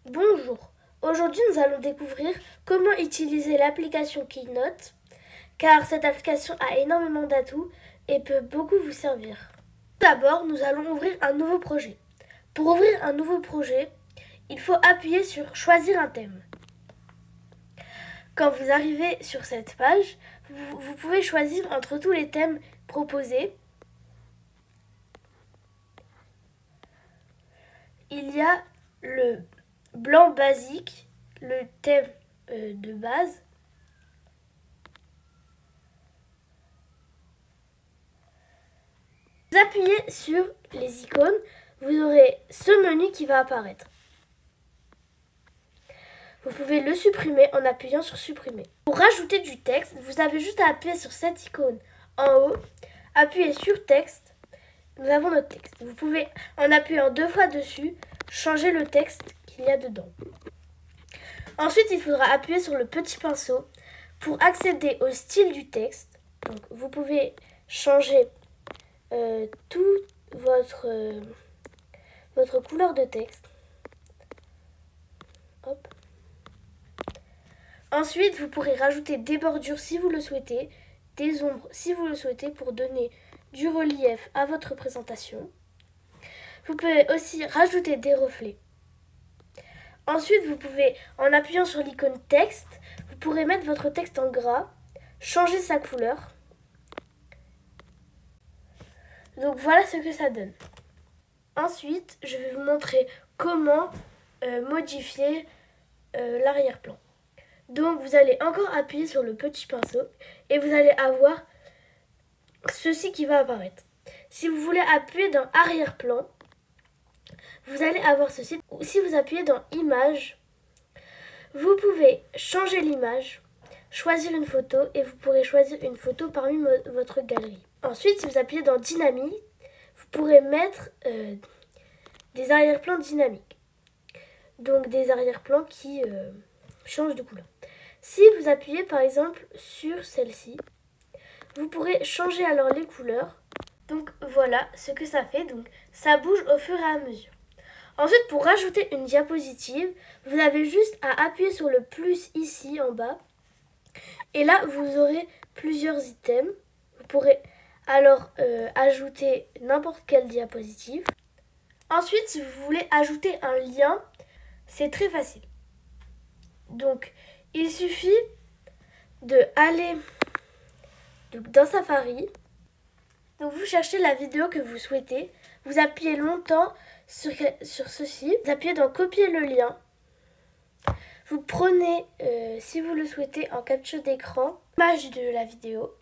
Bonjour, aujourd'hui nous allons découvrir comment utiliser l'application Keynote car cette application a énormément d'atouts et peut beaucoup vous servir. D'abord, nous allons ouvrir un nouveau projet. Pour ouvrir un nouveau projet, il faut appuyer sur Choisir un thème. Quand vous arrivez sur cette page, vous pouvez choisir entre tous les thèmes proposés. Il y a le blanc basique, le thème de base. Vous appuyez sur les icônes, vous aurez ce menu qui va apparaître. Vous pouvez le supprimer en appuyant sur supprimer. Pour rajouter du texte, vous avez juste à appuyer sur cette icône en haut, appuyer sur texte. Nous avons notre texte. Vous pouvez, en appuyant 2 fois dessus, changer le texte qu'il y a dedans. Ensuite, il faudra appuyer sur le petit pinceau pour accéder au style du texte. Donc, vous pouvez changer toute votre couleur de texte. Hop. Ensuite, vous pourrez rajouter des bordures si vous le souhaitez, des ombres si vous le souhaitez pour donner du relief à votre présentation. Vous pouvez aussi rajouter des reflets. Ensuite, vous pouvez, en appuyant sur l'icône texte, vous pourrez mettre votre texte en gras, changer sa couleur. Donc voilà ce que ça donne. Ensuite, je vais vous montrer comment modifier l'arrière-plan. Donc vous allez encore appuyer sur le petit pinceau et vous allez avoir ceci qui va apparaître. Si vous voulez appuyer dans arrière-plan, vous allez avoir ceci. Si vous appuyez dans image, vous pouvez changer l'image, choisir une photo et vous pourrez choisir une photo parmi votre galerie. Ensuite, si vous appuyez dans dynamique, vous pourrez mettre des arrière-plans dynamiques. Donc des arrière-plans qui changent de couleur. Si vous appuyez par exemple sur celle-ci, vous pourrez changer alors les couleurs. Donc voilà ce que ça fait. Donc ça bouge au fur et à mesure. Ensuite, pour rajouter une diapositive, vous avez juste à appuyer sur le plus ici en bas. Et là, vous aurez plusieurs items. Vous pourrez alors ajouter n'importe quelle diapositive. Ensuite, si vous voulez ajouter un lien, c'est très facile. Donc, il suffit d'aller dans Safari. Donc, vous cherchez la vidéo que vous souhaitez. Vous appuyez longtemps sur ceci. Vous appuyez dans copier le lien. Vous prenez, si vous le souhaitez, en capture d'écran, l'image de la vidéo.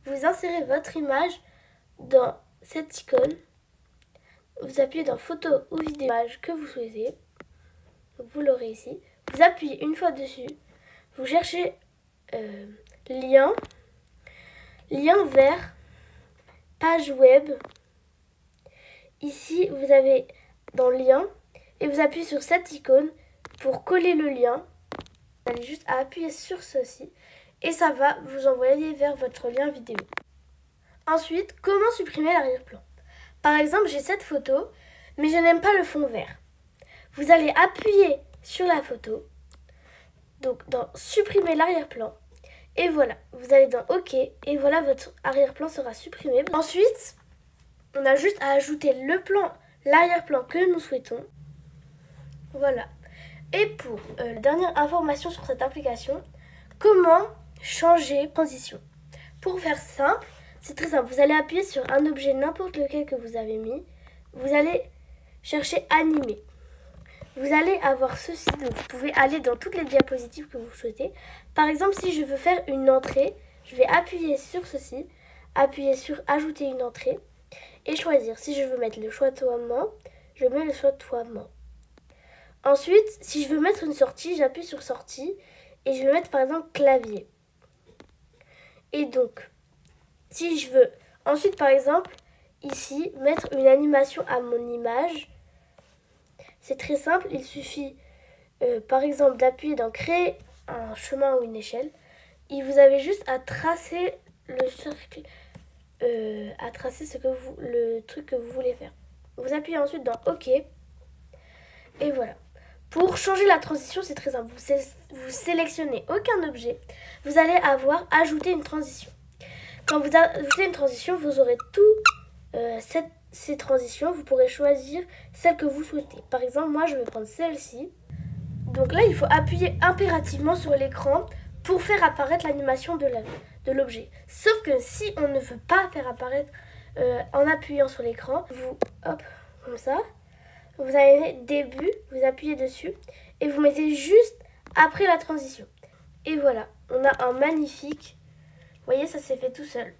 Vous insérez votre image dans cette icône. Vous appuyez dans photo ou vidéo que vous souhaitez. Vous l'aurez ici. Vous appuyez une fois dessus. Vous cherchez lien vers page web. Ici, vous avez dans lien et vous appuyez sur cette icône pour coller le lien. Vous allez juste à appuyer sur ceci et ça va vous envoyer vers votre lien vidéo. Ensuite, comment supprimer l'arrière-plan? Par exemple, j'ai cette photo, mais je n'aime pas le fond vert. Vous allez appuyer sur la photo, donc dans supprimer l'arrière-plan, et voilà, vous allez dans OK, et voilà, votre arrière-plan sera supprimé. Ensuite, on a juste à ajouter l'arrière-plan que nous souhaitons. Voilà. Et pour la dernière information sur cette application, comment changer transition? Pour faire simple, c'est très simple. Vous allez appuyer sur un objet, n'importe lequel que vous avez mis. Vous allez chercher animer. Vous allez avoir ceci. Donc vous pouvez aller dans toutes les diapositives que vous souhaitez. Par exemple, si je veux faire une entrée, je vais appuyer sur ceci, appuyer sur ajouter une entrée et choisir. Si je veux mettre le choix-toiement, je mets le choix-toiement. Ensuite, si je veux mettre une sortie, j'appuie sur sortie et je vais mettre par exemple clavier. Et donc, si je veux ensuite par exemple ici mettre une animation à mon image, c'est très simple, il suffit par exemple d'appuyer dans créer un chemin ou une échelle et vous avez juste à tracer le cercle, à tracer le truc que vous voulez faire. Vous appuyez ensuite dans OK et voilà. Pour changer la transition, c'est très simple. Vous sélectionnez aucun objet. Vous allez avoir ajouté une transition. Quand vous ajoutez une transition, vous aurez toutes ces transitions. Vous pourrez choisir celle que vous souhaitez. Par exemple, moi, je vais prendre celle-ci. Donc là, il faut appuyer impérativement sur l'écran pour faire apparaître l'animation de l'objet. Sauf que si on ne veut pas faire apparaître en appuyant sur l'écran, hop, comme ça, vous avez début, vous appuyez dessus et vous mettez juste après la transition. Et voilà, on a un magnifique, vous voyez, ça s'est fait tout seul.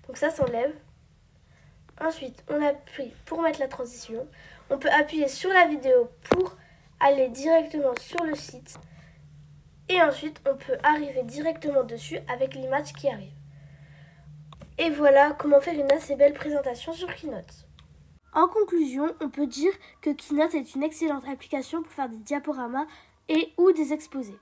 Donc ça s'enlève. Ensuite, on appuie pour mettre la transition. On peut appuyer sur la vidéo pour aller directement sur le site. Et ensuite, on peut arriver directement dessus avec l'image qui arrive. Et voilà comment faire une assez belle présentation sur Keynote. En conclusion, on peut dire que Keynote est une excellente application pour faire des diaporamas et ou des exposés.